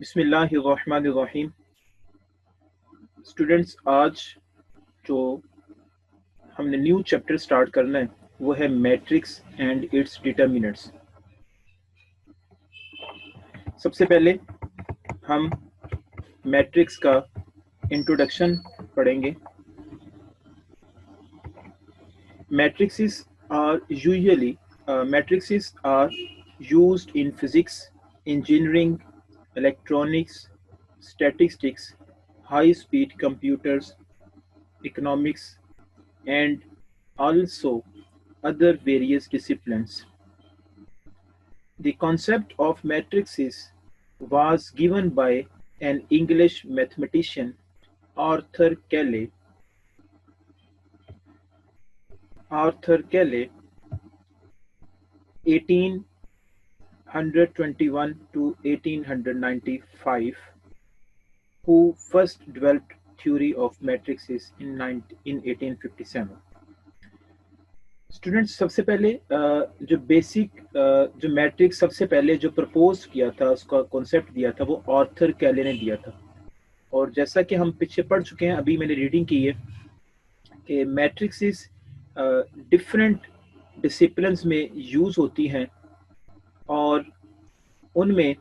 बिस्मिल्लाहिर्रहमानिर्रहीम। स्टूडेंट्स, आज जो हमने न्यू चैप्टर स्टार्ट करना है वो है मैट्रिक्स एंड इट्स डिटर्मिनेंट्स। सबसे पहले हम मैट्रिक्स का इंट्रोडक्शन पढ़ेंगे। Matrix are usually matrix are used in physics, engineering, electronics, statistics, high-speed computers, economics, and also other various disciplines. The concept of matrices was given by an English mathematician, Arthur Cayley. Arthur Cayley, 1821 to 1895, who first developed theory of matrices in 1857. Students, सबसे पहले जो basic जो matrix सबसे पहले जो propose किया था, उसका कॉन्सेप्ट दिया था, वो आर्थर कैले ने दिया था। और जैसा कि हम पीछे पढ़ चुके हैं, अभी मैंने रीडिंग की है कि मैट्रिक्स डिफरेंट डिसिप्लिन्स में यूज़ होती हैं और उनमें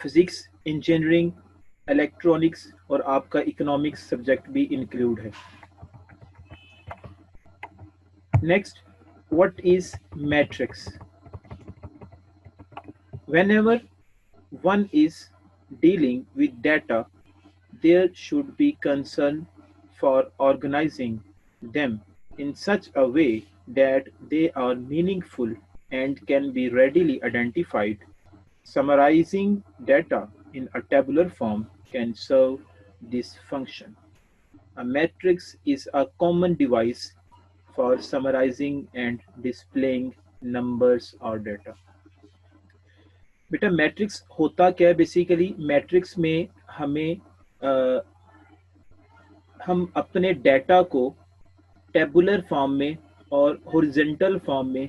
फिज़िक्स, इंजीनियरिंग, इलेक्ट्रॉनिक्स और आपका इकोनॉमिक्स सब्जेक्ट भी इंक्लूड है। Next, what is matrix? Whenever one is dealing with data, there should be concern for organizing them in such a way that they are meaningful and can be readily identified. Summarizing data in a tabular form can serve this function. A matrix is a common device for summarizing and displaying numbers or data. बेटा, matrix होता क्या है? Basically matrix में हम अपने data को tabular form में और हॉरिजॉन्टल फॉर्म में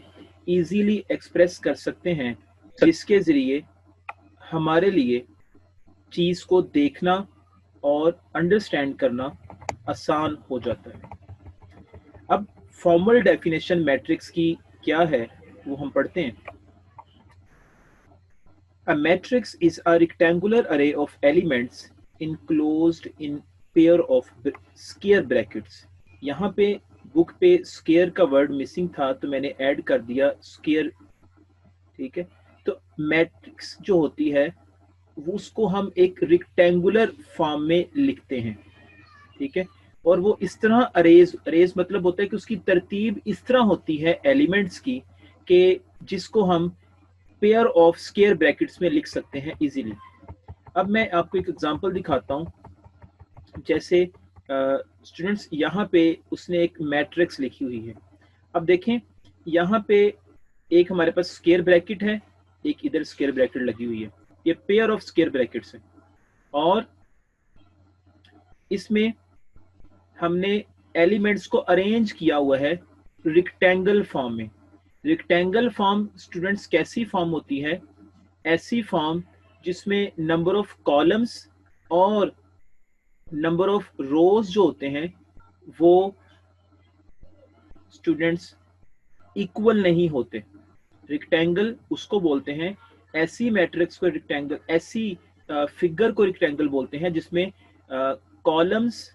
इजीली एक्सप्रेस कर सकते हैं, जिसके ज़रिए हमारे लिए चीज़ को देखना और अंडरस्टैंड करना आसान हो जाता है। अब फॉर्मल डेफिनेशन मैट्रिक्स की क्या है वो हम पढ़ते हैं। A matrix is a rectangular array of elements enclosed in pair of square brackets. यहाँ पे बुक पे स्क्वायर का वर्ड मिसिंग था तो मैंने ऐड कर दिया स्क्वायर। ठीक है, तो मैट्रिक्स जो होती है वो उसको हम एक रेक्टेंगुलर फॉर्म में लिखते हैं। ठीक है, और वो इस तरह अरेज मतलब होता है कि उसकी तरतीब इस तरह होती है एलिमेंट्स की कि जिसको हम पेयर ऑफ स्क्वायर ब्रैकेट्स में लिख सकते हैं इजीली। अब मैं आपको एक एग्जांपल दिखाता हूं। जैसे स्टूडेंट्स, यहाँ पे उसने एक मैट्रिक्स लिखी हुई है। अब देखें, यहाँ पे एक हमारे पास स्क्वायर ब्रैकेट है, एक इधर स्क्वायर ब्रैकेट लगी हुई है। ये पेयर ऑफ स्क्वायर ब्रैकेट्स है और इसमें हमने एलिमेंट्स को अरेंज किया हुआ है रेक्टेंगल फॉर्म में। रेक्टेंगल फॉर्म स्टूडेंट्स कैसी फॉर्म होती है? ऐसी फॉर्म जिसमें नंबर ऑफ कॉलम्स और नंबर ऑफ रोज जो होते हैं वो स्टूडेंट्स इक्वल नहीं होते। रेक्टेंगल उसको बोलते हैं, ऐसी मैट्रिक्स को रेक्टेंगल, ऐसी फिगर को रेक्टेंगल बोलते हैं जिसमें कॉलम्स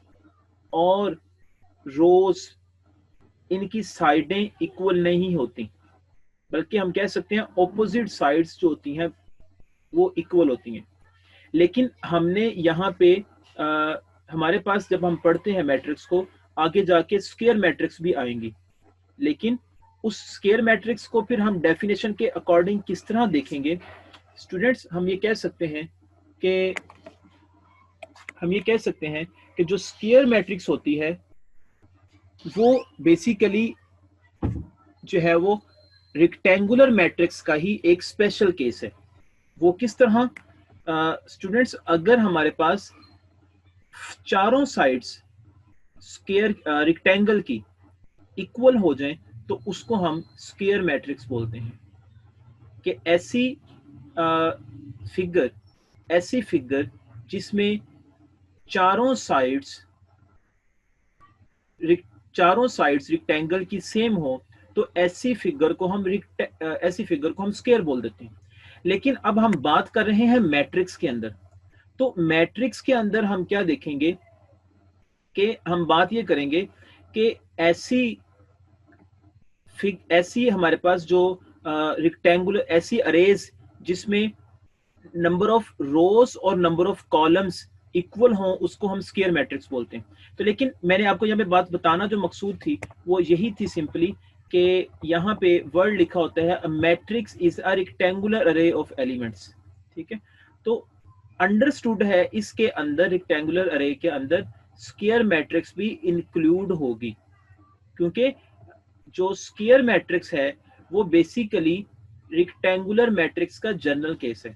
और रोज इनकी साइडें इक्वल नहीं होती, बल्कि हम कह सकते हैं ऑपोजिट साइड्स जो होती हैं वो इक्वल होती हैं। लेकिन हमने यहाँ पे हमारे पास जब हम पढ़ते हैं मैट्रिक्स को, आगे जाके स्क्वायर मैट्रिक्स भी आएंगी, लेकिन उस स्क्वायर मैट्रिक्स को फिर हम डेफिनेशन के अकॉर्डिंग किस तरह देखेंगे? स्टूडेंट्स, हम ये कह सकते हैं कि जो स्क्वायर मैट्रिक्स होती है वो बेसिकली जो है वो रेक्टेंगुलर मैट्रिक्स का ही एक स्पेशल केस है। वो किस तरह? स्टूडेंट्स, अगर हमारे पास चारों साइड्स स्क्वायर रेक्टेंगल की इक्वल हो जाएं तो उसको हम स्क्वायर मैट्रिक्स बोलते हैं। कि ऐसी फिगर ऐसी फिगर जिसमें चारों साइड्स चारों साइड्स रिक्टेंगल की सेम हो, तो ऐसी फिगर को हम स्क्वायर बोल देते हैं। लेकिन अब हम बात कर रहे हैं मैट्रिक्स के अंदर। तो मैट्रिक्स के अंदर हम क्या देखेंगे कि हम बात ये करेंगे कि ऐसी हमारे पास जो रिक्टेंगुलर ऐसी अरेज जिसमें नंबर ऑफ रोज और नंबर ऑफ कॉलम्स इक्वल हों, उसको हम स्क्वायर मैट्रिक्स बोलते हैं। तो लेकिन मैंने आपको यहाँ पे बात बताना जो मकसूद थी वो यही थी सिंपली कि यहाँ पे वर्ड लिखा होता है मैट्रिक्स इज अ रेक्टेंगुलर अरे ऑफ एलिमेंट्स। ठीक है, तो अंडरस्टूड है इसके अंदर रेक्टेंगुलर अरे के अंदर स्क्वायर मैट्रिक्स भी इंक्लूड होगी, क्योंकि जो स्क्वायर मैट्रिक्स है वो बेसिकली रेक्टेंगुलर मैट्रिक्स का जनरल केस है।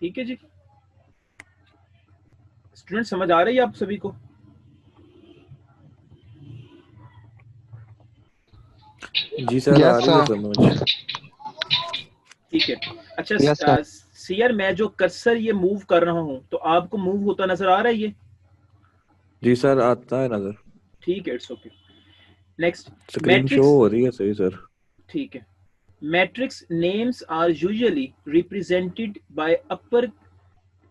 ठीक है जी, स्टूडेंट समझ आ रही है आप सभी को? जी सर, आ रही है समझ। ठीक है, अच्छा Yes, सियर मैं जो कर्सर ये मूव कर रहा हूं तो आपको मूव होता नजर आ रहा है ये? जी सर, आता है नजर। ठीक है, it's okay. Next, screen show matrix. हो रही है सही सर। ठीक है, matrix names are usually represented by upper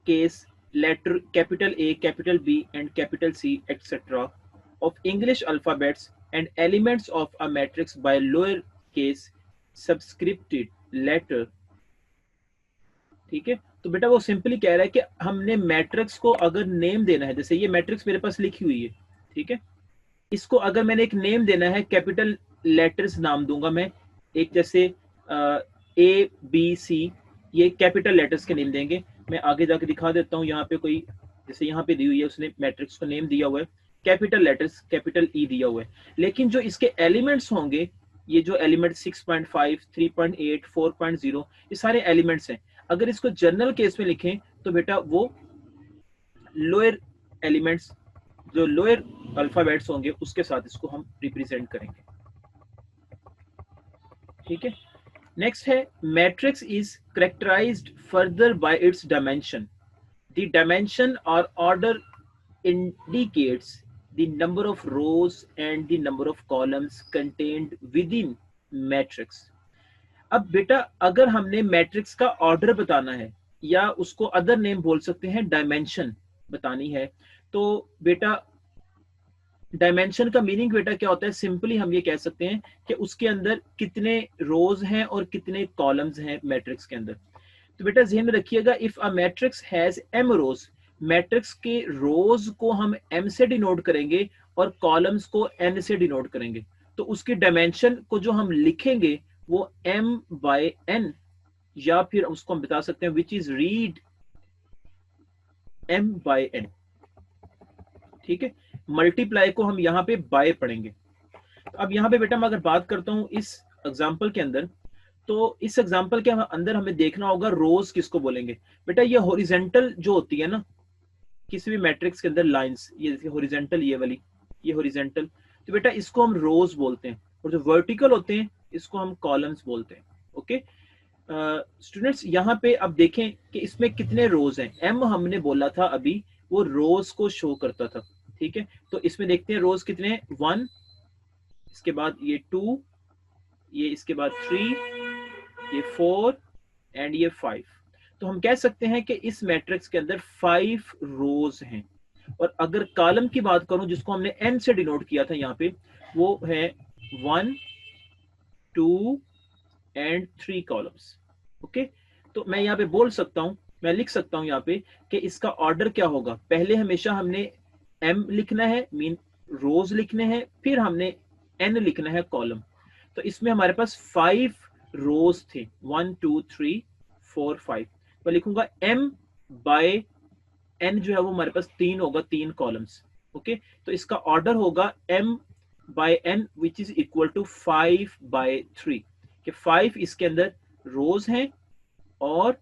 case letter capital A, capital B, and capital C, etc. of English alphabets and elements of a matrix by lower case subscripted letter। ठीक है, तो बेटा वो simply कह रहा है कि हमने मैट्रिक्स को अगर नेम देना है, जैसे ये मैट्रिक्स मेरे पास लिखी हुई है, ठीक है, इसको अगर मैंने एक नेम देना है, कैपिटल लेटर्स नाम दूंगा मैं, एक जैसे ए बी सी, ये कैपिटल लेटर्स के नेम देंगे। मैं आगे जाके दिखा देता हूँ, यहाँ पे कोई जैसे यहाँ पे दी हुई है, उसने मैट्रिक्स को नेम दिया हुआ है कैपिटल लेटर्स, कैपिटल ई दिया हुआ है। लेकिन जो इसके एलिमेंट्स होंगे, ये जो एलिमेंट 6.5, 3.8, 4.0, ये सारे एलिमेंट्स हैं। अगर इसको जनरल केस में लिखें तो बेटा वो लोअर एलिमेंट्स, जो लोअर अल्फाबेट्स होंगे उसके साथ इसको हम रिप्रेजेंट करेंगे। ठीक है, नेक्स्ट है matrix is characterised further bye it's dimension. The dimension और order indicates the number of rows and the number of columns contained within matrix। अब बेटा अगर हमने मैट्रिक्स का ऑर्डर बताना है, या उसको अदर नेम बोल सकते हैं डायमेंशन बतानी है, तो बेटा डायमेंशन का मीनिंग बेटा क्या होता है? सिंपली हम ये कह सकते हैं कि उसके अंदर कितने रोज हैं और कितने कॉलम्स हैं मैट्रिक्स के अंदर। तो बेटा ध्यान में रखिएगा, if a matrix has M rows, matrix के रोज को हम एम से डिनोट करेंगे और कॉलम्स को एन से डिनोट करेंगे, तो उसकी डायमेंशन को जो हम लिखेंगे वो एम बाय एन, या फिर उसको हम बता सकते हैं which is read M by N. ठीक है, मल्टीप्लाई को हम यहाँ पे बाय पढ़ेंगे। तो अब यहाँ पे बेटा मैं अगर बात करता हूँ इस एग्जाम्पल के अंदर, तो इस एग्जाम्पल के अंदर हमें देखना होगा रोज किसको बोलेंगे। बेटा ये हॉरिजेंटल जो होती है ना किसी भी मैट्रिक्स के अंदर, लाइंस, ये हॉरिजेंटल, ये वाली, ये हॉरिजेंटल, तो बेटा इसको हम रोज बोलते हैं, और जो वर्टिकल होते हैं इसको हम कॉलम्स बोलते हैं। ओके स्टूडेंट्स, यहाँ पे अब देखें कि इसमें कितने रोज हैं। एम हमने बोला था अभी, वो रोज को शो करता था। ठीक है, तो इसमें देखते हैं रोज कितने हैं, 1, इसके बाद ये 2, ये इसके बाद 3, ये 4 एंड ये 5। तो हम कह सकते हैं कि इस मैट्रिक्स के अंदर 5 रोज हैं। और अगर कॉलम की बात करूं जिसको हमने n से डिनोट किया था यहाँ पे, वो है 1, 2 एंड 3 कॉलम्स। ओके, तो मैं यहाँ पे बोल सकता हूं, मैं लिख सकता हूं यहाँ पे कि इसका ऑर्डर क्या होगा। पहले हमेशा हमने m लिखना है, मीन रोज लिखने हैं, फिर हमने n लिखना है कॉलम। तो इसमें हमारे पास 5 रोज थे, 1 2 3 4 5। मैं लिखूंगा m बाय n, जो है वो हमारे पास 3 होगा, 3 कॉलम्स। ओके, तो इसका ऑर्डर होगा m by n which is equal to 5 by 3, कि 5 इसके अंदर रोज हैं और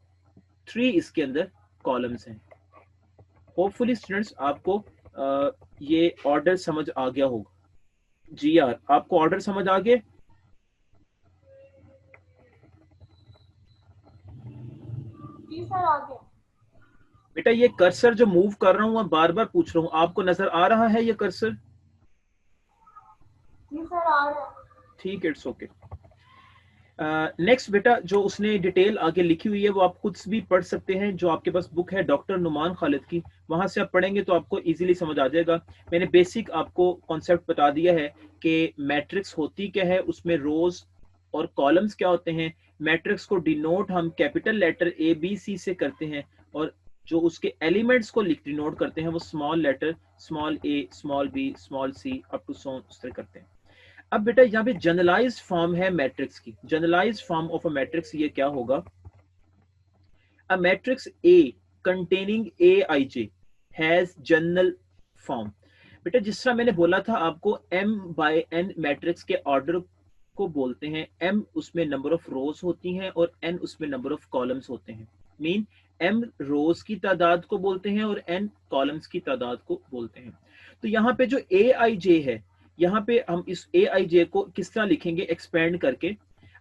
3 इसके अंदर कॉलम्स हैं। होपफुली स्टूडेंट्स आपको ये ऑर्डर समझ आ गया होगा। जी यार, आपको ऑर्डर समझ आ गए? जी सर, आ गया। बेटा ये कर्सर जो मूव कर रहा हूँ मैं बार बार पूछ रहा हूँ, आपको नजर आ रहा है ये कर्सर? ठीक है, इट्स ओके। नेक्स्ट बेटा जो उसने डिटेल आगे लिखी हुई है वो आप खुद भी पढ़ सकते हैं, जो आपके पास बुक है डॉक्टर नुमान खालिद की, वहां से आप पढ़ेंगे तो आपको इजीली समझ आ जाएगा। मैंने बेसिक आपको कॉन्सेप्ट बता दिया है कि मैट्रिक्स होती क्या है, उसमें रोज और कॉलम्स क्या होते हैं। मैट्रिक्स को डिनोट हम capital letter A B C से करते हैं, और जो उसके एलिमेंट्स को डिनोट करते हैं वो small letter small A small B small C up to so उस तरह करते हैं। अब बेटा यहाँ पे जनरलाइज फॉर्म है मैट्रिक्स की। Generalize form of a matrix ये क्या होगा? A matrix A containing A I J has general form. बेटा जिस तरह मैंने बोला था आपको, m बाय n मैट्रिक्स के ऑर्डर को बोलते हैं। m उसमें नंबर ऑफ रोज होती हैं और n उसमें नंबर ऑफ कॉलम्स होते हैं। मीन m रोज की तादाद को बोलते हैं और n कॉलम्स की तादाद को बोलते हैं। तो यहाँ पे जो ए आई जे है, यहाँ पे हम इस ए आई जे को किस तरह लिखेंगे एक्सपेंड करके।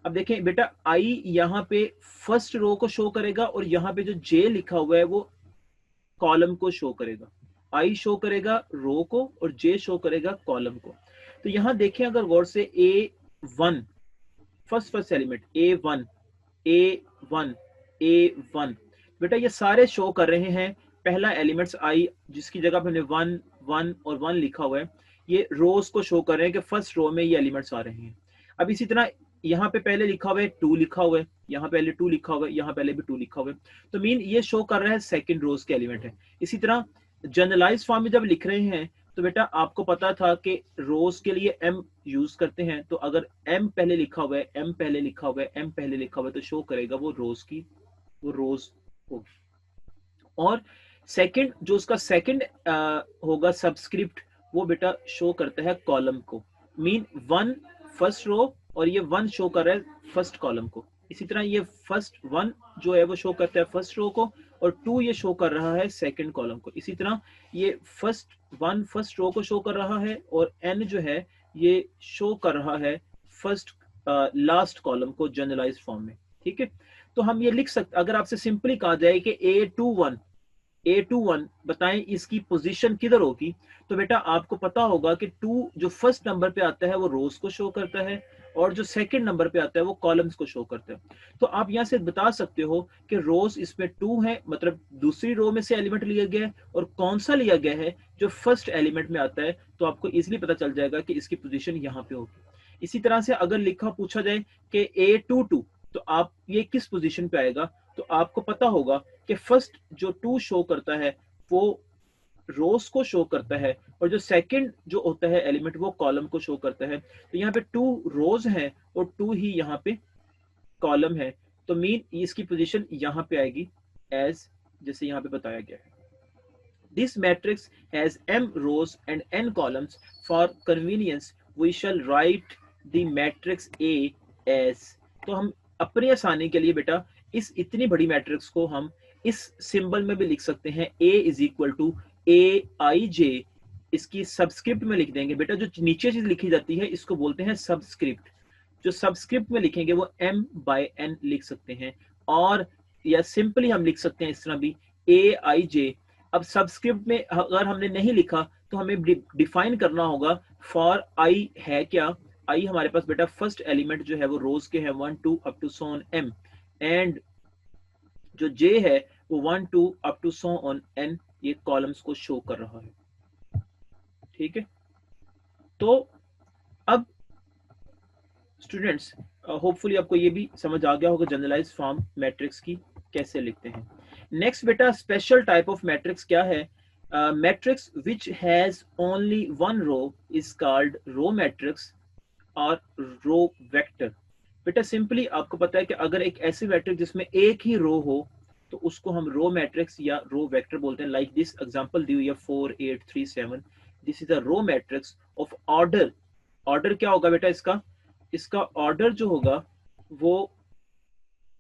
अब देखें बेटा, आई यहाँ पे फर्स्ट रो को शो करेगा और यहाँ पे जो जे लिखा हुआ है वो कॉलम को शो करेगा। आई शो करेगा रो को और जे शो करेगा कॉलम को। तो यहाँ देखें अगर गौर से, ए वन फर्स्ट एलिमेंट ए वन ए वन ए वन, बेटा ये सारे शो कर रहे हैं पहला एलिमेंट्स आई, जिसकी जगह पे हमने वन वन और वन लिखा हुआ है, ये रोज को शो कर रहे हैं कि फर्स्ट रो में ये एलिमेंट्स आ रहे हैं। अब इसी तरह यहाँ पे पहले लिखा हुआ है टू लिखा हुआ है, यहाँ पहले टू लिखा हुआ है, यहाँ पहले भी टू लिखा हुआ है, तो मीन ये शो कर रहा है सेकंड रोज के एलिमेंट है। इसी तरह जनरलाइज फॉर्म में जब लिख रहे हैं तो बेटा आपको पता था कि रोज के लिए m यूज करते हैं, तो अगर m पहले लिखा हुआ है, m पहले लिखा हुआ है, m पहले लिखा हुआ है, तो शो करेगा वो रोज की, वो रोज होगी। और सेकंड जो उसका सेकंड होगा सबस्क्रिप्ट, वो बेटा शो करता है कॉलम को। मीन वन फर्स्ट रो और ये वन शो कर रहा है फर्स्ट कॉलम को। इसी तरह ये फर्स्ट वन जो है वो शो करता है फर्स्ट रो को, और टू ये शो कर रहा है सेकंड कॉलम को। इसी तरह ये फर्स्ट वन फर्स्ट रो को शो कर रहा है और एन जो है ये शो कर रहा है फर्स्ट लास्ट कॉलम को जनरलाइज फॉर्म में। ठीक है, तो हम ये लिख सकते, अगर आपसे सिंपली कहा जाए कि A21 बताएं इसकी पोजीशन किधर होगी, तो बेटा आपको पता होगा कि टू जो फर्स्ट नंबर पे आता है वो रोज को शो करता है, और जो सेकंड नंबर पे आता है वो कॉलम्स को शो करता है। तो आप यहाँ से बता सकते हो कि रोज इसमें टू है, मतलब दूसरी रो में से एलिमेंट लिया गया है, और कौन सा लिया गया है जो फर्स्ट एलिमेंट में आता है, तो आपको इजिली पता चल जाएगा कि इसकी पोजीशन यहाँ पे होगी। इसी तरह से अगर लिखा पूछा जाए कि A22, तो आप ये किस पोजीशन पे आएगा, तो आपको पता होगा कि फर्स्ट जो टू शो करता है वो रोज को शो करता है, और जो सेकंड जो होता है एलिमेंट वो कॉलम को शो करता है। तो यहाँ पे टू रोज हैं और टू ही यहाँ पे कॉलम है, तो मीन इसकी पोजीशन यहाँ पे आएगी एज जैसे यहाँ पे बताया गया है। This matrix has m rows and n columns. For convenience, we shall write the matrix A as. तो हम अपनी आसानी के लिए बेटा इस इतनी बड़ी मैट्रिक्स को हम इस सिंबल में भी लिख सकते हैं, A is equal to A I जे। इसकी सबस्क्रिप्ट में लिख देंगे बेटा, जो नीचे चीज लिखी जाती है इसको बोलते हैं सबस्क्रिप्ट। जो सबस्क्रिप्ट में लिखेंगे वो m बाय n लिख सकते हैं, और या सिंपली हम लिख सकते हैं इस तरह भी ए आई जे। अब सबस्क्रिप्ट में अगर हमने नहीं लिखा तो हमें डिफाइन करना होगा फॉर आई है क्या। आई हमारे पास बेटा फर्स्ट एलिमेंट जो है वो रोज के हैं 1 2 up to so on m, and जो जे है वो 1 2 up to so on n, ये कॉलम्स को शो कर रहा है। ठीक है, तो अब स्टूडेंट्स होपफुली आपको ये भी समझ आ गया होगा जनरलाइज फॉर्म मैट्रिक्स की कैसे लिखते हैं। नेक्स्ट बेटा स्पेशल टाइप ऑफ मैट्रिक्स क्या है? Matrix which has only one row is called row matrix और रो वेक्टर। बेटा सिंपली आपको पता है कि अगर एक ऐसी मैट्रिक्स जिसमें एक ही रो हो तो उसको हम रो मैट्रिक्स या रो वेक्टर बोलते हैं। लाइक दिस एग्जांपल दी हुई है 4 8 3 7, this is a row matrix of order. Order क्या होगा बेटा इसका? इसका ऑर्डर जो होगा वो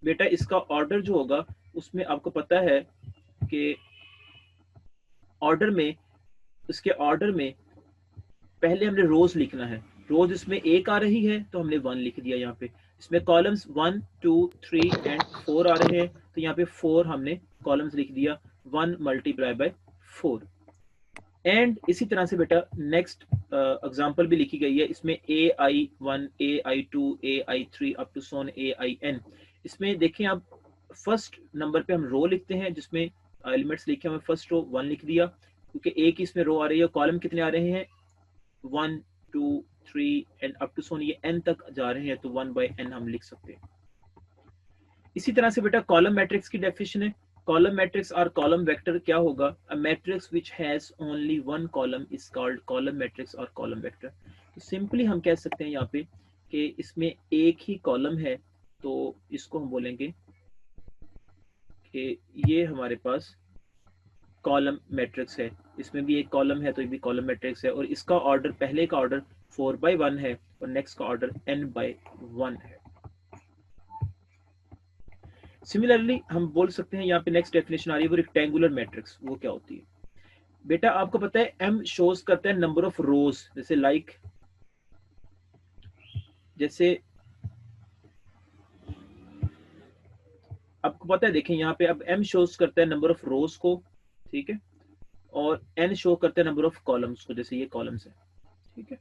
बेटा इसका ऑर्डर जो होगा उसमें आपको पता है कि ऑर्डर में, इसके ऑर्डर में पहले हमने रोज लिखना है। रोज इसमें एक आ रही है तो हमने 1 लिख दिया यहाँ पे। इसमें कॉलम्स 1 2 3 एंड 4 आ रहे हैं तो यहाँ पे 4 हमने कॉलम्स लिख दिया। 1 मल्टीप्लाई बाय 4। एंड इसी तरह से बेटा नेक्स्ट एग्जांपल भी लिखी गई है, इसमें AI1 AI2 AI3 up to Son AIN। इसमें देखें आप, फर्स्ट नंबर पे हम रो लिखते हैं जिसमें एलिमेंट्स लिखे हुए, फर्स्ट रो 1 लिख दिया क्योंकि एक ही इसमें रो आ रही है। कॉलम कितने आ रहे हैं 1 2 3 एंड अप टू सोन ये n तक जा रहे हैं, तो 1 बाय n हम लिख सकते हैं। इसी तरह से बेटा कॉलम मैट्रिक्स की डेफिनेशन है, कॉलम मैट्रिक्स और कॉलम वेक्टर क्या होगा, a matrix which has only one column is called column matrix और कॉलम वेक्टर। तो सिंपली हम कह सकते हैं यहाँ पे कि इसमें एक ही कॉलम है, तो इसको हम बोलेंगे कि ये हमारे पास कॉलम मैट्रिक्स है। इसमें भी एक कॉलम है तो ये भी कॉलम मैट्रिक्स है, और इसका ऑर्डर, पहले का ऑर्डर 4/1 है और नेक्स्ट का ऑर्डर n/1 है। सिमिलरली हम बोल सकते हैं, यहाँ पे नेक्स्ट डेफिनेशन आ रही है वो रेक्टेंगुलर मैट्रिक्स, वो क्या होती है बेटा, आपको पता है m शोज करता है नंबर ऑफ रोज, जैसे जैसे आपको पता है, देखें यहाँ पे अब m शोज करता है नंबर ऑफ रोज को, ठीक है, और n शो करता है नंबर ऑफ कॉलम्स को, जैसे ये कॉलम्स है, ठीक है।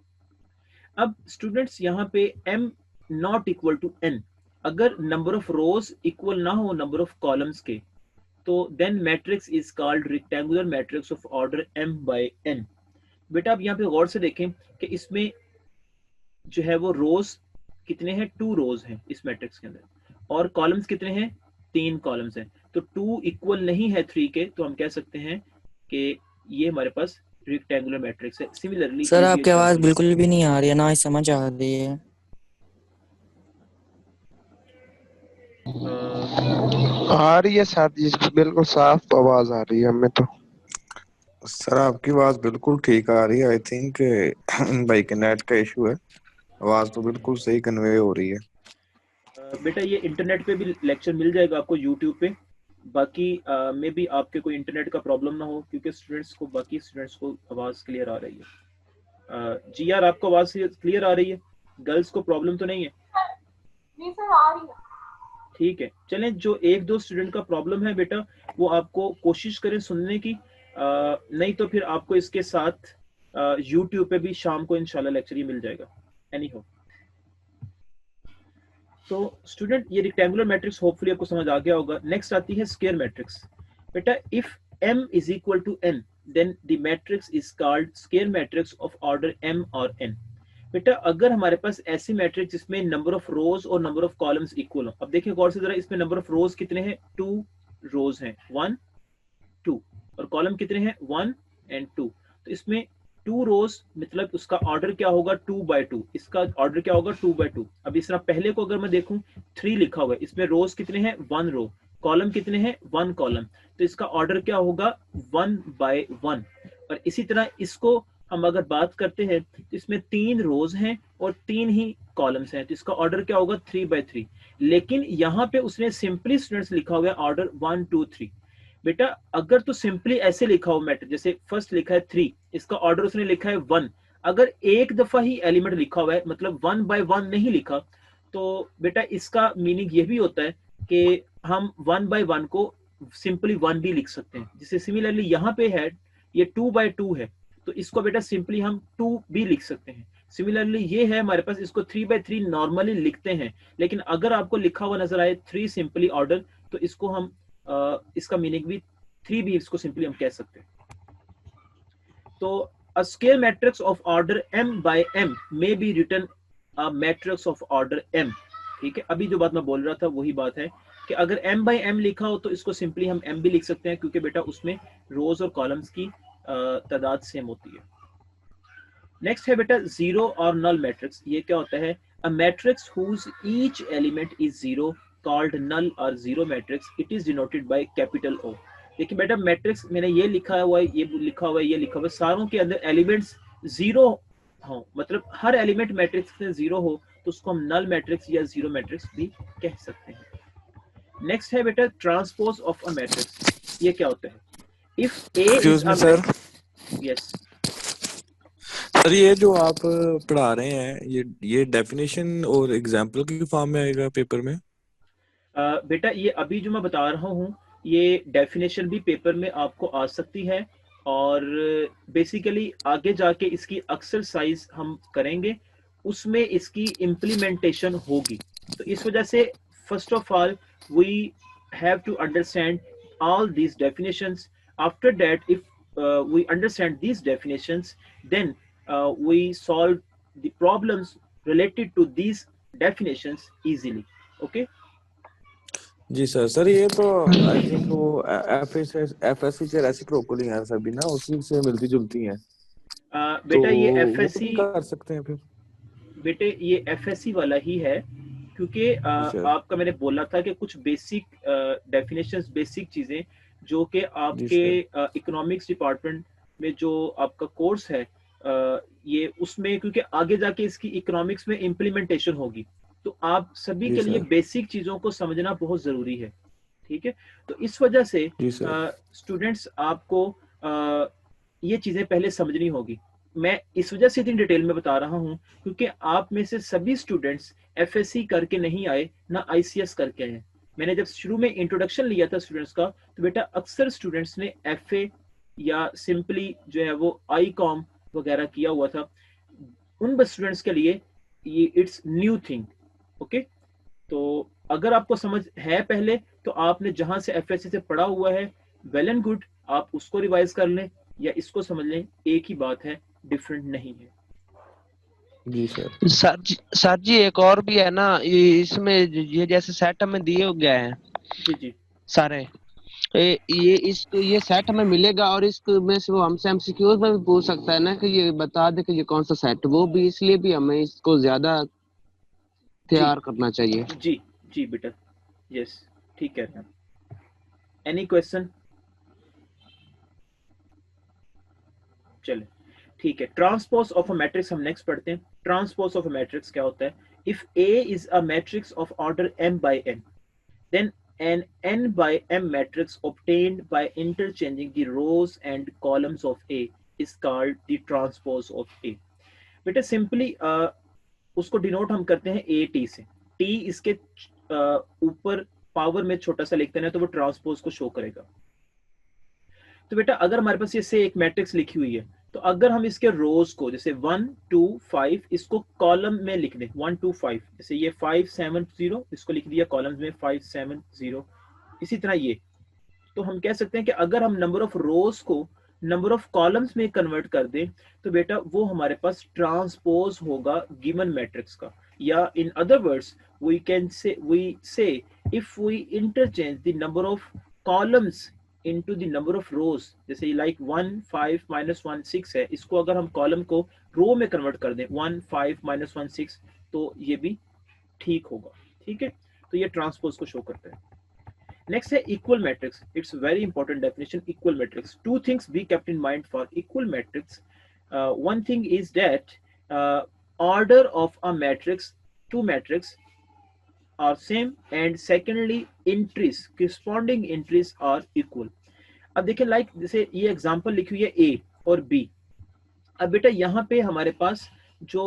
अब स्टूडेंट्स यहाँ पे m not equal to n, अगर नंबर ऑफ रोज इक्वल ना हो नंबर ऑफ कॉलम्स के, तो then matrix is called rectangular matrix of order m/n। बेटा आप यहाँ पे गौर से देखें कि इसमें जो है वो रोज कितने हैं, 2 रोज हैं इस मैट्रिक्स के अंदर, और कॉलम्स कितने हैं, 3 कॉलम्स हैं। तो 2 इक्वल नहीं है 3 के, तो हम कह सकते हैं कि ये हमारे पास रेक्टेंगुलर मैट्रिक्स है। सिमिलरली सर आपकी आवाज बिल्कुल भी नहीं आ रही है, ना ही समझ आ रही है। आ रही है सर जी, बिल्कुल साफ आवाज आ रही है हमें तो। सर आपकी आवाज बिल्कुल ठीक आ रही है। आई थिंक भाई के नेट का इशू है, आवाज तो बिल्कुल सही कन्वे हो रही है। बेटा ये इंटरनेट पे भी लेक्चर मिल जाएगा आपको यूट्यूब पे, बाकी मे बी आपके कोई इंटरनेट का प्रॉब्लम ना हो, क्योंकि बाकी स्टूडेंट्स को आवाज़ क्लियर आ रही है। जी यार आपको आवाज़ क्लियर आ रही है, गर्ल्स को प्रॉब्लम तो नहीं है? जी सर आ रही है। ठीक है, चलें, जो 1-2 स्टूडेंट का प्रॉब्लम है बेटा, वो आपको कोशिश करें सुनने की, नहीं तो फिर आपको इसके साथ यूट्यूब पे भी शाम को इंशाल्लाह लेक्चर ये मिल जाएगा। एनीहो, तो स्टूडेंट ये रेक्टेंगुलर मैट्रिक्स होपफुली आपको समझ आ गया होगा। नेक्स्ट आती है स्क्वायर मैट्रिक्स। बेटा if m is equal to n, then the matrix is called square matrix of order m और n। बेटा अगर हमारे पास ऐसी मैट्रिक्स जिसमें नंबर ऑफ रोज और नंबर ऑफ कॉलम्स इक्वल हो, अब देखिए गौर से जरा, इसमें नंबर ऑफ रोज कितने हैं, 2 रोज हैं, 1 2, और कॉलम कितने हैं, 1 एंड 2। तो इसमें 2 रोज मतलब उसका ऑर्डर क्या होगा, 2/2, इसका ऑर्डर क्या होगा, 2/2। अब इस तरह पहले को अगर मैं देखूं, 3 लिखा हुआ है, इसमें रोज कितने हैं, 1 रो, कॉलम कितने हैं, 1 कॉलम, तो इसका ऑर्डर क्या होगा, 1/1। और इसी तरह इसको हम अगर बात करते हैं तो इसमें 3 रोज हैं और 3 ही कॉलम्स हैं, तो इसका ऑर्डर क्या होगा, 3/3। लेकिन यहाँ पे उसने सिंपली स्टूडेंट्स लिखा हुआ है ऑर्डर 1 2 3। बेटा अगर तो सिंपली ऐसे लिखा हो मैट्रिक्स, जैसे फर्स्ट लिखा है 3, इसका ऑर्डर उसने लिखा है 1, अगर एक दफा ही एलिमेंट लिखा हुआ है, मतलब 1/1 नहीं लिखा, तो बेटा इसका मीनिंग ये भी होता है कि हम 1/1 को सिंपली 1 भी लिख सकते हैं। जैसे सिमिलरली यहाँ पे है ये 2/2 है, तो इसको बेटा सिंपली हम 2 भी लिख सकते हैं। सिमिलरली ये है हमारे पास, इसको 3/3 नॉर्मली लिखते हैं, लेकिन अगर आपको लिखा हुआ नजर आए 3 सिंपली ऑर्डर, तो इसको हम इसका मीनिंग भी 3 भी इसको सिंपली हम कह सकते हैं। तो a square matrix of order m by m may be written a matrix of order m। ठीक है, अभी जो बात मैं बोल रहा था वही बात है कि अगर m by m लिखा हो तो इसको सिंपली हम m भी लिख सकते हैं, क्योंकि बेटा उसमें रोज और कॉलम्स की तादाद सेम होती है। नेक्स्ट है बेटा जीरो और नल मैट्रिक्स। ये क्या होता है, a matrix whose each element is zero called null और zero matrix, it is denoted by capital O। देखिए बेटा मैट्रिक्स मैंने ये लिखा हुआ है, ये लिखा हुआ है, ये लिखा हुआ है, सारों के अंदर एलिमेंट्स जीरो हो, मतलब हर एलिमेंट मैट्रिक्स में जीरो हो, तो उसको हम नल मैट्रिक्स या जीरो मैट्रिक्स भी कह सकते हैं। नेक्स्ट है बेटा ट्रांसपोज ऑफ अ मैट्रिक्स। ये क्या होता है, if A excuse me sir. Yes sir ये जो आप पढ़ा रहे हैं, ये डेफिनेशन और एग्जांपल की फॉर्म में आएगा पेपर में? बेटा ये अभी जो मैं बता रहा हूँ ये डेफिनेशन भी पेपर में आपको आ सकती है और बेसिकली आगे जाके इसकी एक्सरसाइज हम करेंगे, उसमें इसकी इम्प्लीमेंटेशन होगी। तो इस वजह से first of all we have to understand all these definitions. After that, if we understand these definitions, then we solve the problems related to these definitions easily. Okay. जी सर। सर ये तो I think वो FSC से reciprocal हैं सभी ना, उसी से मिलती जुलती हैं। बेटा तो ये वो एफएससी कर सकते हैं फिर? बेटे ये एफएससी वाला ही है, क्योंकि आपका मैंने बोला था कि कुछ बेसिक डेफिनेशंस, बेसिक चीजें जो कि आपके इकोनॉमिक्स डिपार्टमेंट में जो आपका कोर्स है ये उसमें, क्योंकि आगे जाके इसकी इकोनॉमिक्स में इम्प्लीमेंटेशन होगी, तो आप सभी के लिए बेसिक चीजों को समझना बहुत जरूरी है। ठीक है, तो इस वजह से स्टूडेंट्स आपको ये चीजें पहले समझनी होगी। मैं इस वजह से इतनी डिटेल में बता रहा हूं क्योंकि आप में से सभी स्टूडेंट्स एफएससी करके नहीं आए, ना आईसीएस करके आए। मैंने जब शुरू में इंट्रोडक्शन लिया था स्टूडेंट्स का, तो बेटा अक्सर स्टूडेंट्स ने एफए या सिंपली जो है वो आईकॉम वगैरह किया हुआ था। उन स्टूडेंट्स के लिए ये इट्स न्यू थिंग। ओके, तो अगर आपको समझ है पहले, तो आपने जहां से एफएससी से पढ़ा हुआ है वेल एंड गुड, आप उसको रिवाइज कर लें या इसको समझ लें, एक ही बात है, डिफरेंट नहीं है। जी सर। सर जी एक और भी है ना, इसमें ये जैसे सेट में दिए गए हैं जी जी सारे, ये सेट हमें मिलेगा और इसमें से वो हमसे एमसीक्यूज में भी पूछ सकता है ना कि ये बता दे कि ये कौन सा सेट, वो भी इसलिए भी हमें इसको ज्यादा तैयार करना चाहिए। जी जी बेटा, यस ठीक कह रहे हैं। Any question? चले ठीक है, ट्रांसपोज ऑफ अ मैट्रिक्स हम नेक्स्ट पढ़ते हैं। ट्रांसपोज ऑफ अ मैट्रिक्स क्या होता है? If A is a matrix of order m by n, then an n by m matrix obtained by interchanging the rows and columns of A is called the transpose of A. बेटा simply उसको denote हम करते हैं A T से। T इसके ऊपर power में छोटा सा लिखते हैं तो वो ट्रांसपोज को शो करेगा। तो बेटा अगर हमारे पास ये से एक मैट्रिक्स लिखी हुई है, तो अगर हम इसके रोज को जैसे 1 2 5 इसको कॉलम में लिख दें 1 2 5, जैसे ये 5 7 0 इसको लिख दिया कॉलम्स में 5 7 0, इसी तरह ये, तो हम कह सकते हैं कि अगर हम नंबर ऑफ रोज को नंबर ऑफ कॉलम्स में कन्वर्ट कर दें तो बेटा वो हमारे पास ट्रांसपोज होगा गिवन मैट्रिक्स का। या in other words we say if we interchange the number of columns into the number of rows, जैसे like 1 5 minus 1 6 है, इसको अगर हम कॉलम को रो में कन्वर्ट कर दें 1 5 minus 1 6, तो ये भी ठीक होगा। ठीक है, तो ये ट्रांसपोज को शो करता है। नेक्स्ट है equal matrix. It's very important definition, equal matrix. Two things be kept in mind for equal matrix. One thing is that order of a matrix, two matrix are same, and secondly entries, corresponding entries are equal. अब देखिए like जैसे ये example लिखी हुई है ए और B. अब बेटा यहाँ पे हमारे पास जो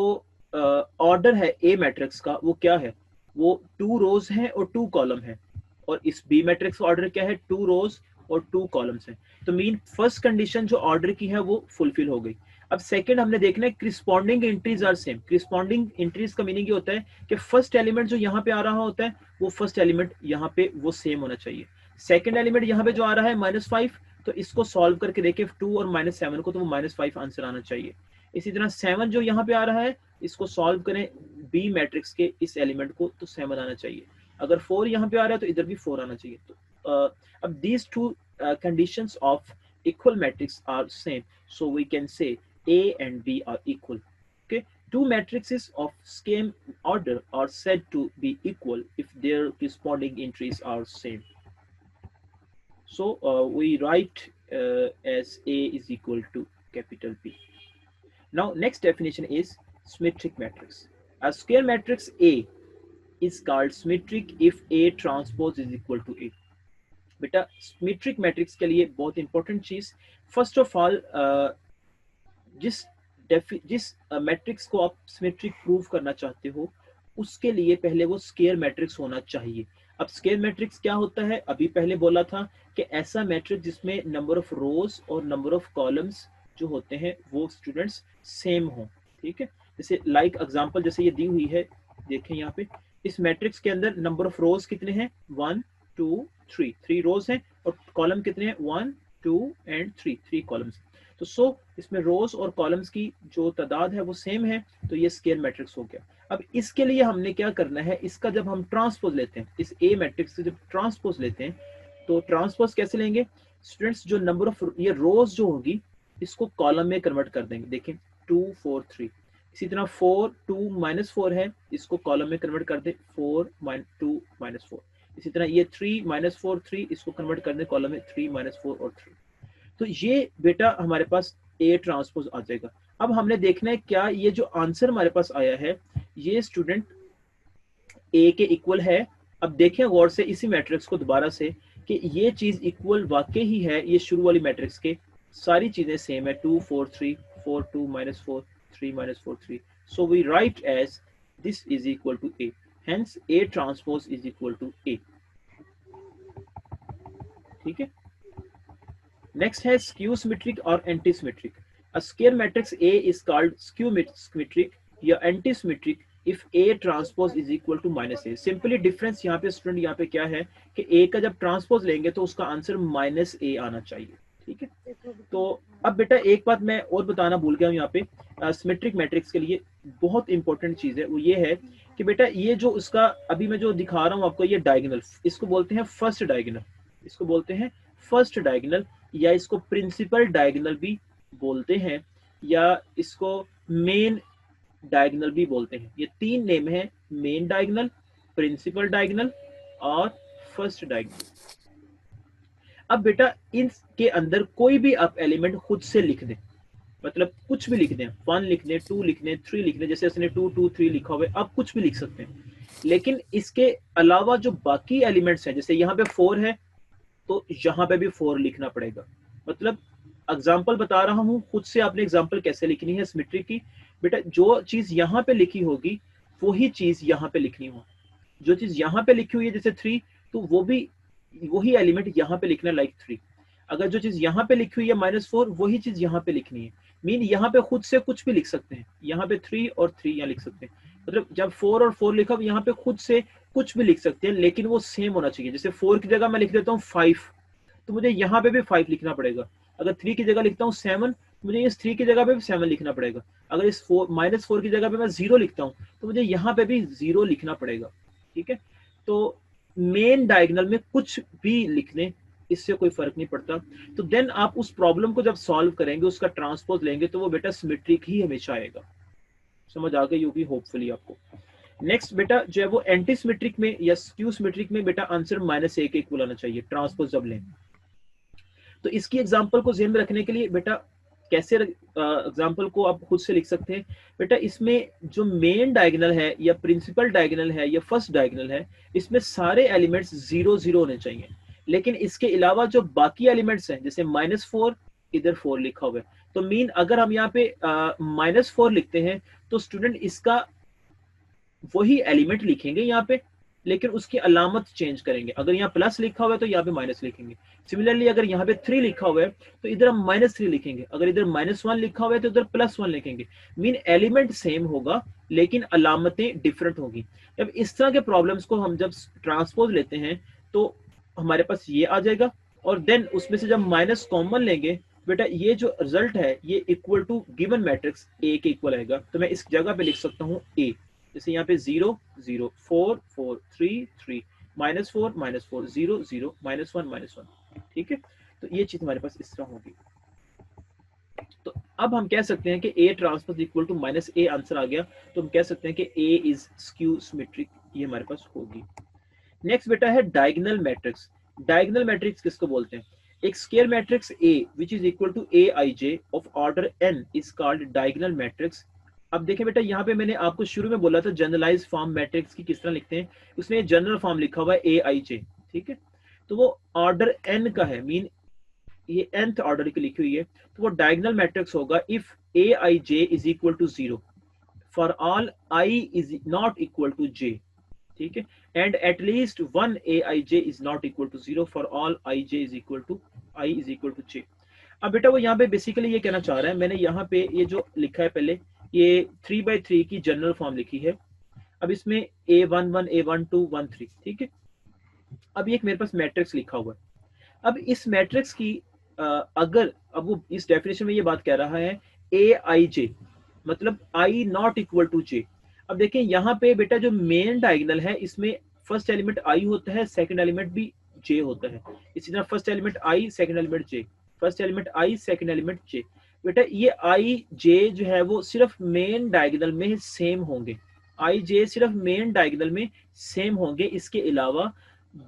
ऑर्डर है ए मैट्रिक्स का वो क्या है? वो 2 रोज है और 2 कॉलम है, और इस बी मैट्रिक्स का ऑर्डर क्या है? 2 रोज और 2 कॉलम्स है। तो मीन फर्स्ट कंडीशन जो ऑर्डर की है वो फुलफिल हो गई। अब सेकंड हमने देखना है क्रिस्पॉन्डिंग एंट्रीज आर सेम। क्रिस्पॉन्डिंग एंट्रीज का मीनिंग ये होता है कि फर्स्ट एलिमेंट जो यहाँ पे आ रहा होता है वो फर्स्ट एलिमेंट यहाँ पे वो सेम होना चाहिए। सेकंड एलिमेंट यहाँ पे जो आ रहा है -5, तो इसको सॉल्व करके देखें 2 और -7 को, तो वो -5 आंसर आना चाहिए। इसी तरह 7 जो यहाँ पे आ रहा है इसको सॉल्व करें बी मैट्रिक्स के इस एलिमेंट को, तो 7 आना चाहिए। अगर 4 यहाँ पे आ रहा है तो इधर भी 4 आना चाहिए। तो अब these two conditions of equal matrix are same, so we can say A and B are equal. Okay, two matrices of same order are said to be equal if their corresponding entries are same. So we write as A is equal to capital B. Now next definition is symmetric matrix. A square matrix A is called symmetric if A transpose is equal to A. बेटा symmetric matrix के लिए बहुत important चीज, first of all जिस matrix को आप symmetric prove करना चाहते हो उसके लिए पहले वो स्क्वायर मैट्रिक्स होना चाहिए। अब स्केयर मैट्रिक्स क्या होता है, अभी पहले बोला था कि ऐसा मैट्रिक्स जिसमें नंबर ऑफ रोज और नंबर ऑफ कॉलम्स जो होते हैं वो स्टूडेंट्स सेम हो, ठीक है। जैसे लाइक एग्जांपल जैसे ये दी हुई है, देखें यहाँ पे इस मैट्रिक्स के अंदर नंबर ऑफ रोज कितने हैं, 1 2 3, 3 रोज हैं, और कॉलम कितने हैं, 1 2 एंड 3, 3 कॉलम्स। तो सो इसमें रोज और कॉलम्स की जो तादाद है वो सेम है, तो ये स्केयर मैट्रिक्स हो गया। अब इसके लिए हमने क्या करना है, इसका जब हम ट्रांसपोज लेते हैं, इस ए मैट्रिक्स से जब ट्रांसपोज लेते हैं, तो ट्रांसपोज कैसे लेंगे स्टूडेंट्स, जो नंबर ऑफ ये रोज जो होगी इसको कॉलम में कन्वर्ट कर देंगे। देखें 2 4 3, इसी तरह 4 2 -4 है, इसको कॉलम में कन्वर्ट कर दे 4 2 -4। इसी तरह ये 3 -4 3, इसको कन्वर्ट कर दे कॉलम में 3 -4 और 3। तो ये बेटा हमारे पास ए ट्रांसपोज आ जाएगा। अब हमने देखना है क्या ये जो आंसर हमारे पास आया है ये स्टूडेंट ए के इक्वल है। अब देखें गौर से इसी मैट्रिक्स को दोबारा से कि ये चीज इक्वल वाकई ही है, ये शुरू वाली मैट्रिक्स के सारी चीजें सेम है, 2 4 3 4 2 -4 3 -4 3। So we write as this is equal to A, hence A transpose is equal to A, ठीक है। नेक्स्ट है स्क्यू सिमेट्रिक और anti symmetric. A square matrix A is called skew symmetric या anti symmetric if A transpose is equal to -A। Simply difference यहाँ पे student यहाँ पे क्या है कि A का जब ट्रांसपोज लेंगे तो उसका आंसर -A आना चाहिए, ठीक है। तो अब बेटा एक बात मैं और बताना भूल गया हूँ यहाँ पे, सिमेट्रिक मैट्रिक्स के लिए बहुत इंपॉर्टेंट चीज है वो ये है कि बेटा ये जो उसका अभी मैं जो दिखा रहा हूँ आपको, ये डायगोनल, इसको बोलते हैं फर्स्ट डायगोनल, इसको बोलते हैं फर्स्ट डायगोनल, या इसको प्रिंसिपल डायगोनल भी बोलते हैं, या इसको मेन डायगोनल भी बोलते हैं। ये तीन नेम है, मेन डायगोनल, प्रिंसिपल डायगोनल और फर्स्ट डायगोनल। अब बेटा इनके अंदर कोई भी आप एलिमेंट खुद से लिख दें, मतलब कुछ भी लिख दें, 1 लिख दें, 2 लिख दें, 3 लिख दें, जैसे उसने 2 2 3 लिखा हुआ है, आप कुछ भी लिख सकते हैं। लेकिन इसके अलावा जो बाकी एलिमेंट्स हैं, जैसे यहाँ पे 4 है तो यहाँ पे भी 4 लिखना पड़ेगा। मतलब एग्जाम्पल बता रहा हूँ, खुद से आपने एग्जाम्पल कैसे लिखनी है सिमेट्री की। बेटा जो चीज यहाँ पे लिखी होगी वही चीज यहाँ पे लिखनी हो, जो चीज यहाँ पे लिखी हुई है जैसे 3, तो वो भी वही एलिमेंट यहाँ पे लिखना लाइक 3। अगर जो चीज यहाँ पे लिखी हुई है -4, वही चीज यहाँ पे लिखनी है। मीन यहाँ पे खुद से कुछ भी लिख सकते हैं, यहाँ पे 3 और 3 यहाँ लिख सकते हैं। मतलब जब 4 और 4 लिखा, यहाँ पे खुद से कुछ भी लिख सकते हैं, लेकिन वो सेम होना चाहिए। जैसे 4 की जगह मैं लिख देता हूँ 5, तो मुझे यहाँ पे भी 5 लिखना पड़ेगा। अगर 3 की जगह लिखता हूँ 7, मुझे इस 3 की जगह पे भी 7 लिखना पड़ेगा। अगर इस -4 की जगह पे मैं 0 लिखता हूँ तो मुझे यहाँ पे भी 0 लिखना पड़ेगा, ठीक है। तो मेन डायगोनल में कुछ भी लिखने, इससे कोई फर्क नहीं पड़ता। तो देन आप उस प्रॉब्लम को जब सॉल्व करेंगे, उसका ट्रांसपोज लेंगे, तो वो बेटा सिमेट्रिक ही हमेशा आएगा। समझ आ गई होगी होपफुली आपको। नेक्स्ट बेटा जो है वो एंटी सिमेट्रिक में या स्क्यू सिमेट्रिक में बेटा आंसर -A के इक्वल आना चाहिए ट्रांसपोज जब लें। तो इसकी एग्जांपल को ध्यान में रखने के लिए बेटा कैसे एग्जांपल को आप खुद से लिख सकते हैं। बेटा इसमें जो मेन डायगोनल है या प्रिंसिपल डायगोनल है या फर्स्ट डायगोनल है, इसमें सारे एलिमेंट्स 0 0 होने चाहिए। लेकिन इसके अलावा जो बाकी एलिमेंट्स हैं, जैसे -4, इधर 4 लिखा हुआ है, तो मीन अगर हम यहाँ पे -4 लिखते हैं तो स्टूडेंट इसका वही एलिमेंट लिखेंगे यहाँ पे, लेकिन उसकी अलामत चेंज करेंगे। अगर यहाँ प्लस लिखा हुआ है तो यहाँ पे माइनस लिखेंगे। सिमिलरली अगर यहाँ पे 3 लिखा हुआ है तो इधर हम -3 लिखेंगे। अगर इधर -1 लिखा हुआ है तो इधर +1 लिखेंगे। मीन एलिमेंट सेम होगा लेकिन अलामतें डिफरेंट होगी। जब इस तरह के प्रॉब्लम्स को हम जब ट्रांसपोज लेते हैं तो हमारे पास ये आ जाएगा, और देन उसमें से जब माइनस कॉमन लेंगे बेटा, ये जो रिजल्ट है ये equal to given matrix A के इक्वल आएगा। तो मैं इस जगह पे लिख सकता हूँ ए, जैसे यहाँ पे 0 0 4 4 3 3 -4 -4 0 0 -1 -1, ठीक है। तो ये चीज हमारे पास इस तरह होगी। तो अब हम कह सकते हैं कि A transpose equal to -A answer आ गया, तो हम कह सकते हैं कि A इज स्क्यू सिमेट्रिक, ये हमारे पास होगी। नेक्स्ट बेटा है डायगोनल मैट्रिक्स। डायगोनल मैट्रिक्स किसको बोलते हैं? एक square matrix A which is equal to Aij of order n is called diagonal matrix। अब देखें बेटा, यहाँ पे मैंने आपको शुरू में बोला था जनरलाइज फॉर्म मैट्रिक्स की किस तरह लिखते हैं, उसने जनरल फॉर्म लिखा हुआ है Aij, ठीक है। तो वो ऑर्डर n का है, मीन ये nth ऑर्डर की लिखी हुई है, तो वो डायगोनल मैट्रिक्स होगा if Aij is equal to 0 for all I is not equal to j। ठीक है, and at least one aij is not equal to 0 for all ij is equal to i is equal to j। अब बेटा वो यहाँ पे basically ये कहना चाह रहा है, मैंने यहाँ पे ये जो लिखा है पहले ये 3/3 की जनरल फॉर्म लिखी है, अब इसमें a11 a12 13, ठीक है। अब ये एक मेरे पास मैट्रिक्स लिखा हुआ है, अब इस मैट्रिक्स की अगर अब वो इस डेफिनेशन में ये बात कह रहा है aij मतलब i not equal to j। अब देखें यहाँ पे बेटा जो मेन डायगोनल है इसमें फर्स्ट एलिमेंट i होता है, सेकंड एलिमेंट भी j होता है, इसी तरह first element i second element j, first element i second element j। बेटा ये i j जो है वो सिर्फ मेन डायगोनल में सेम होंगे, i j सिर्फ मेन डायगोनल में सेम होंगे, इसके अलावा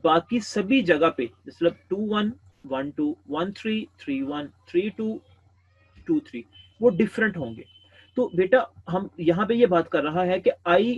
बाकी सभी जगह पे मतलब 2 1 1 2 1 3 3 1 3 2 2 3 वो डिफरेंट होंगे। तो बेटा हम यहाँ पे ये बात कर रहा है कि i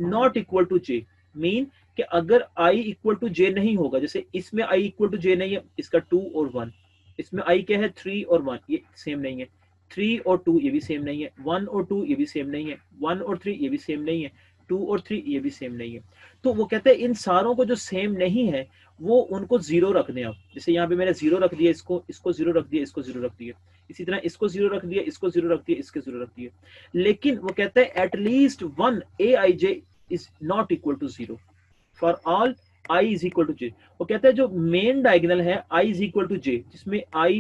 not equal to j mean कि अगर i इक्वल टू j नहीं होगा, जैसे इसमें i इक्वल टू j नहीं है, इसका 2 और 1, इसमें i क्या है 3 और 1 ये सेम नहीं है, 3 और 2 ये भी सेम नहीं है, 1 और 2 ये भी सेम नहीं है, 1 और 3 ये भी सेम नहीं है, 2 और 3 ये भी सेम नहीं है। तो वो कहते हैं इन सारों को जो सेम नहीं है वो उनको 0 रख दें आप, जैसे यहाँ पे मैंने 0 रख दिया, इसको 0 रख दिया, इसको 0 रख दिया, इसी तरह इसको 0 रख दिया, इसको 0 रख दिया, इसके 0 रख दिया। लेकिन वो कहता है at least one aij is not equal to 0 for all i is equal to j। वो कहता है जो मेन डायगोनल है i is equal to j जिसमें i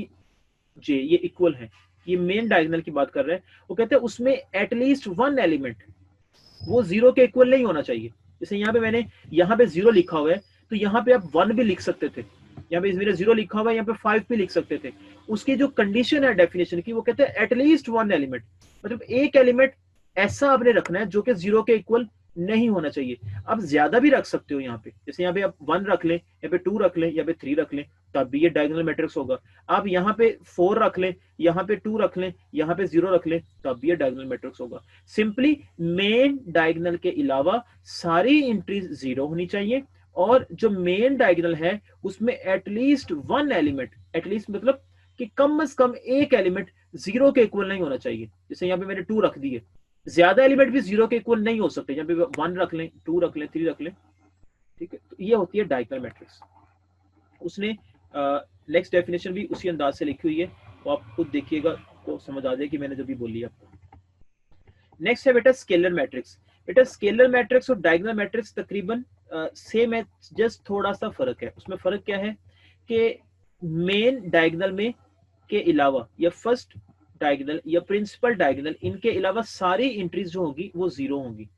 j ये इक्वल है, ये मेन डायगोनल की बात कर रहे हैं, वो कहते हैं उसमें एटलीस्ट वन एलिमेंट वो 0 के इक्वल नहीं होना चाहिए। जैसे यहाँ पे मैंने यहाँ पे 0 लिखा हुआ है तो यहाँ पे आप 1 भी लिख सकते थे, यहाँ पे मेरे 0 लिखा हुआ है, यहाँ पे 5 भी लिख सकते थे। उसकी जो कंडीशन है डेफिनेशन की वो कहते हैं एटलीस्ट वन एलिमेंट, मतलब एक एलिमेंट ऐसा आपने रखना है जो कि 0 के इक्वल नहीं होना चाहिए। आप ज्यादा भी रख सकते हो यहाँ पे, जैसे यहाँ पे आप 1 रख लें, यहाँ पे 2 रख लें, यहाँ पे 3 रख लें, तब भी ये डायगोनल मैट्रिक्स होगा। आप यहाँ पे 4 रख लें, यहाँ पे 2 रख लें, यहाँ पे 0 रख लें, तब भी ये डायगोनल मैट्रिक्स होगा। सिंपली मेन डायगोनल के अलावा सारी एंट्रीज 0 होनी चाहिए और जो मेन डायगोनल है उसमें एटलीस्ट वन एलिमेंट, एटलीस्ट मतलब कि कम से कम एक एलिमेंट 0 के इक्वल नहीं होना चाहिए। जैसे यहाँ पे मैंने 2 रख दिए, ज्यादा एलिमेंट भी 0 के इक्वल नहीं हो सकते, यहाँ पे 1 रख लें, 2 रख लें, 3 रख लें, ठीक है। तो ये होती है डायगोनल मैट्रिक्स। उसने नेक्स्ट डेफिनेशन भी उसी अंदाज से लिखी हुई है, तो आप खुद देखिएगा तो समझ आ जाए कि मैंने जो भी बोली आपको। नेक्स्ट है बेटा स्केलर मैट्रिक्स। बेटा स्केलर मैट्रिक्स और डायगोनल मैट्रिक्स तकरीबन सेम है, जस्ट थोड़ा सा फर्क है। उसमें फर्क क्या है कि मेन डायगोनल में के अलावा या फर्स्ट डायगोनल या प्रिंसिपल डायगोनल इनके अलावा सारी एंट्रीज जो होंगी वो 0 होंगी।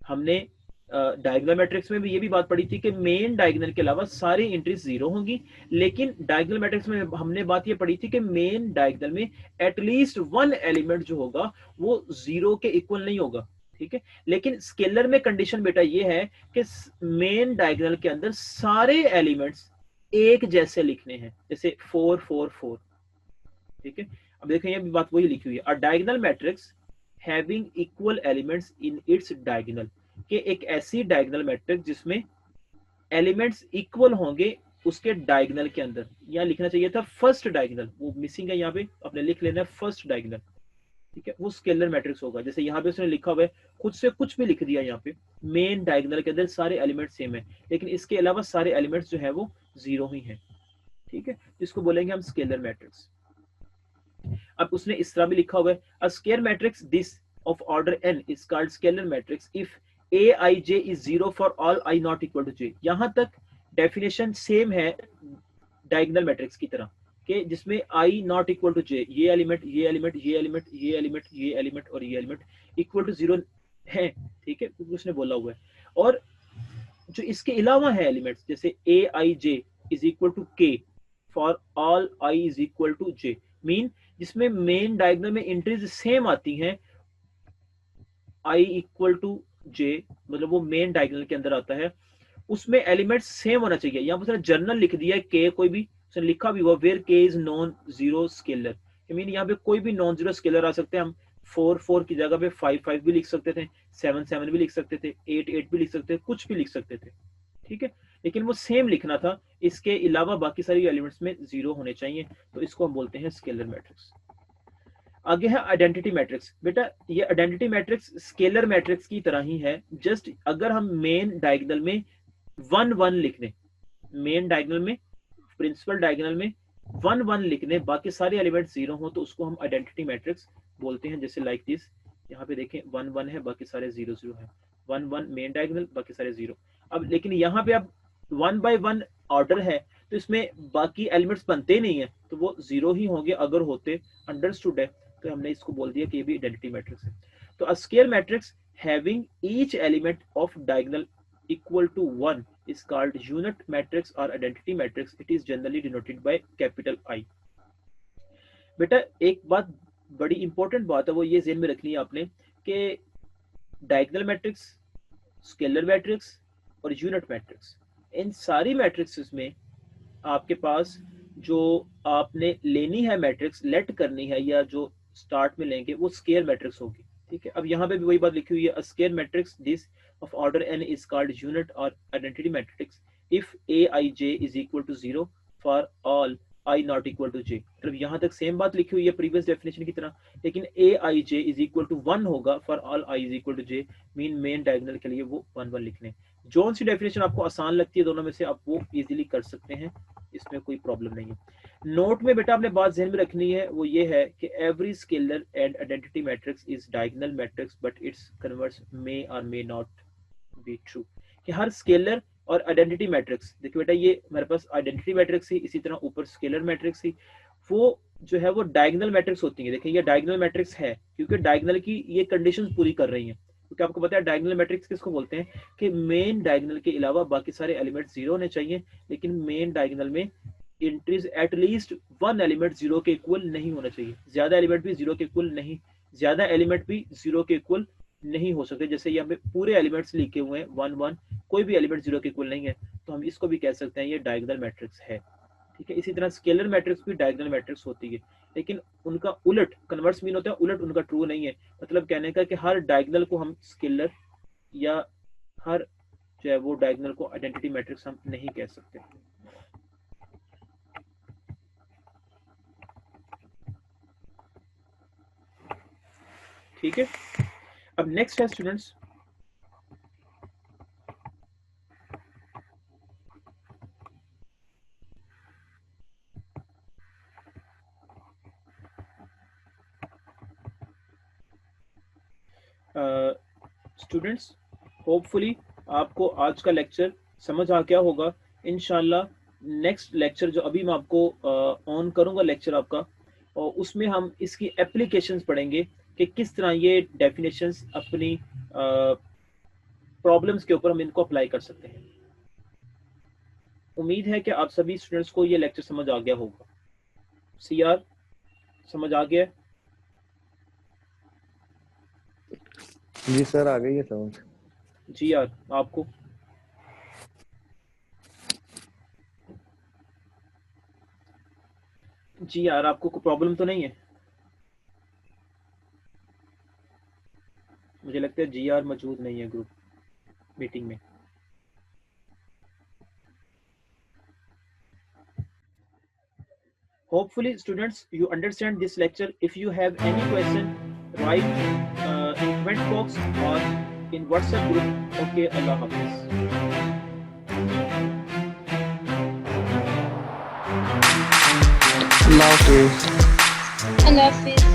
हमने डायगोनल मैट्रिक्स में भी ये भी बात पढ़ी थी कि मेन डायगोनल के अलावा सारी एंट्रीज 0 होंगी, लेकिन डायगोनल मैट्रिक्स में हमने बात ये पढ़ी थी कि मेन डायगोनल में एटलीस्ट वन एलिमेंट जो होगा वो 0 के इक्वल नहीं होगा, ठीक है। लेकिन स्केलर में कंडीशन बेटा ये है कि मेन डायगोनल के अंदर सारे एलिमेंट्स एक जैसे लिखने हैं, जैसे 4 4 4, ठीक है। अब देखें ये भी बात वही लिखी हुई है, अ diagonal matrix having equal elements in its diagonal, कि एक ऐसी डायगोनल मैट्रिक्स जिसमें एलिमेंट्स इक्वल होंगे उसके डायगोनल के अंदर। यहाँ लिखना चाहिए था फर्स्ट डायगोनल, वो मिसिंग है, यहाँ पे आपने लिख लेना है फर्स्ट डायगोनल, ठीक है। वो स्केलर मैट्रिक्स होगा। जैसे यहाँ पे उसने लिखा हुआ है, खुद से कुछ भी लिख दिया, यहाँ पे मेन डायगोनल के अंदर सारे एलिमेंट सेम है, लेकिन इसके अलावा सारे एलिमेंट्स जो है वो 0 ही है, ठीक है। जिसको बोलेंगे हम स्केलर मैट्रिक्स। अब उसने इस तरह भी लिखा हुआ है, a scalar matrix this of order n is called scalar matrix if aij is 0 for all i not equal to j। यहां तक डेफिनेशन सेम है डायगोनल मैट्रिक्स की तरह, कि जिसमें i not equal to j, ये एलिमेंट, ये element, ये एलिमेंट, ये एलिमेंट, ये एलिमेंट और ये एलिमेंट इक्वल टू 0 है, ठीक है, क्योंकि उसने बोला हुआ है। और जो इसके अलावा है एलिमेंट्स, जैसे aij is equal to k for all i is equal to j, mean जिसमें मेन डायगोनल में एंट्रीज सेम आती हैं, i इक्वल टू j मतलब वो मेन डायगोनल के अंदर आता है, उसमें एलिमेंट सेम होना चाहिए। यहाँ पर जर्नल लिख दिया है k, कोई भी उसने लिखा भी हुआ where k is non zero scalar, mean यहाँ पे कोई भी नॉन जीरो स्केलर आ सकते हैं। हम 4 4 की जगह पे 5 5 भी लिख सकते थे, 7 7 भी लिख सकते थे, 8 8 भी लिख सकते थे, कुछ भी लिख सकते थे, ठीक है। लेकिन वो सेम लिखना था, इसके अलावा बाकी सारी एलिमेंट्स में 0 होने चाहिए, तो इसको हम बोलते हैं स्केलर मैट्रिक्स। आगे है आइडेंटिटी मैट्रिक्स। बेटा ये आइडेंटिटी मैट्रिक्स स्केलर मैट्रिक्स की तरह ही है, जस्ट अगर हम मेन डायगोनल में 1 1 लिखने, मेन डायगोनल में प्रिंसिपल डायगोनल में 1 1 लिखने, बाकी सारे एलिमेंट 0 हो तो उसको हम आइडेंटिटी मैट्रिक्स बोलते हैं। जैसे लाइक दिस, यहाँ पे देखें 1 1 है, बाकी सारे 0 0 है, 1 1 मेन डायगोनल, बाकी सारे 0। अब लेकिन यहाँ पे अब 1 by 1 ऑर्डर है तो इसमें बाकी एलिमेंट्स बनते नहीं है, तो वो 0 ही होंगे अगर होते। अंडरस्टूड है, तो हमने इसको बोल दिया कि ये भी आइडेंटिटी मैट्रिक्स है। तो a square matrix having each element of diagonal equal to 1 is called unit matrix or identity matrix. It is generally denoted by capital I. बेटा एक बात बड़ी इंपॉर्टेंट बात है, वो ये ज़हन में रखनी है आपने कि डायगोनल मैट्रिक्स, स्केलर मैट्रिक्स और यूनिट मैट्रिक्स, इन सारी मैट्रिक्स में आपके पास जो आपने लेनी है मैट्रिक्स, लेट करनी है या जो स्टार्ट में लेंगे, वो स्केयर मैट्रिक्स होगी। ठीक है, अब यहाँ पे भी वही बात लिखी हुई है, square matrix this of order n is called unit or identity matrix if aij is equal to 0 for all I not equal to j। मतलब यहाँ तक सेम बात लिखी हुई है प्रीवियस डेफिनेशन की तरह, लेकिन aij is equal to 1 होगा for all I is equal to j, mean main diagonal के लिए वो 1 1 लिखने। जो सी डेफिनेशन आपको आसान लगती है दोनों में से, आप वो इजीली कर सकते हैं, इसमें कोई प्रॉब्लम नहीं है। नोट में बेटा आपने बात ध्यान में रखनी है, वो ये है कि every scalar and identity matrix is diagonal matrix but its converse may और मे नॉट बी ट्रू। कि हर स्केलर और आइडेंटिटी मैट्रिक्स, देखिए बेटा ये हमारे पास आइडेंटिटी मैट्रिक्स ही, इसी तरह ऊपर स्केलर मैट्रिक्स ही, वो जो है वो डायगोनल मैट्रिक्स होती है। देखिए ये डायगोनल मैट्रिक्स है क्योंकि डायगोनल की ये कंडीशंस पूरी कर रही हैं। क्योंकि आपको पता है डायगोनल मैट्रिक्स किसको बोलते हैं कि मेन डायगोनल के अलावा बाकी सारे एलिमेंट 0 होने चाहिए, लेकिन मेन डायगोनल में एंट्रीज एटलीस्ट 1 एलिमेंट 0 के इक्वल नहीं होना चाहिए। ज्यादा एलिमेंट भी 0 के इक्वल नहीं, ज्यादा एलिमेंट भी 0 के इक्वल नहीं हो सकते। जैसे ये हमें पूरे एलिमेंट्स लिखे हुए हैं 1 1, कोई भी एलिमेंट 0 के इक्वल नहीं है, तो हम इसको भी कह सकते हैं ये डायगोनल मैट्रिक्स है। ठीक है, इसी तरह स्केलर मैट्रिक्स भी डायगोनल मैट्रिक्स होती है, लेकिन उनका उलट, कन्वर्स मीन होता है उलट, उनका ट्रू नहीं है। मतलब कहने का कि हर डायगोनल को हम स्केलर या हर जो है वो डायगोनल को आइडेंटिटी मैट्रिक्स हम नहीं कह सकते। ठीक है, अब नेक्स्ट है स्टूडेंट्स स्टूडेंट्स होपफुली आपको आज का लेक्चर समझ आ गया होगा। इंशाल्लाह नेक्स्ट लेक्चर जो अभी मैं आपको ऑन करूंगा लेक्चर आपका, और उसमें हम इसकी एप्लीकेशंस पढ़ेंगे कि किस तरह ये डेफिनेशंस अपनी प्रॉब्लम्स के ऊपर हम इनको अप्लाई कर सकते हैं। उम्मीद है कि आप सभी स्टूडेंट्स को ये लेक्चर समझ आ गया होगा। सीआर समझ आ गया? जी सर, आ गई है समझ। जी यार, आपको? जी यार, आपको कोई प्रॉब्लम तो नहीं है? मुझे लगता है जी आर मौजूद नहीं है ग्रुप मीटिंग में। Hopefully students you understand this lecture. If you have any question, write in comment box or in WhatsApp group. Okay, Allah Hafiz. Allah Hafiz. Allah Hafiz.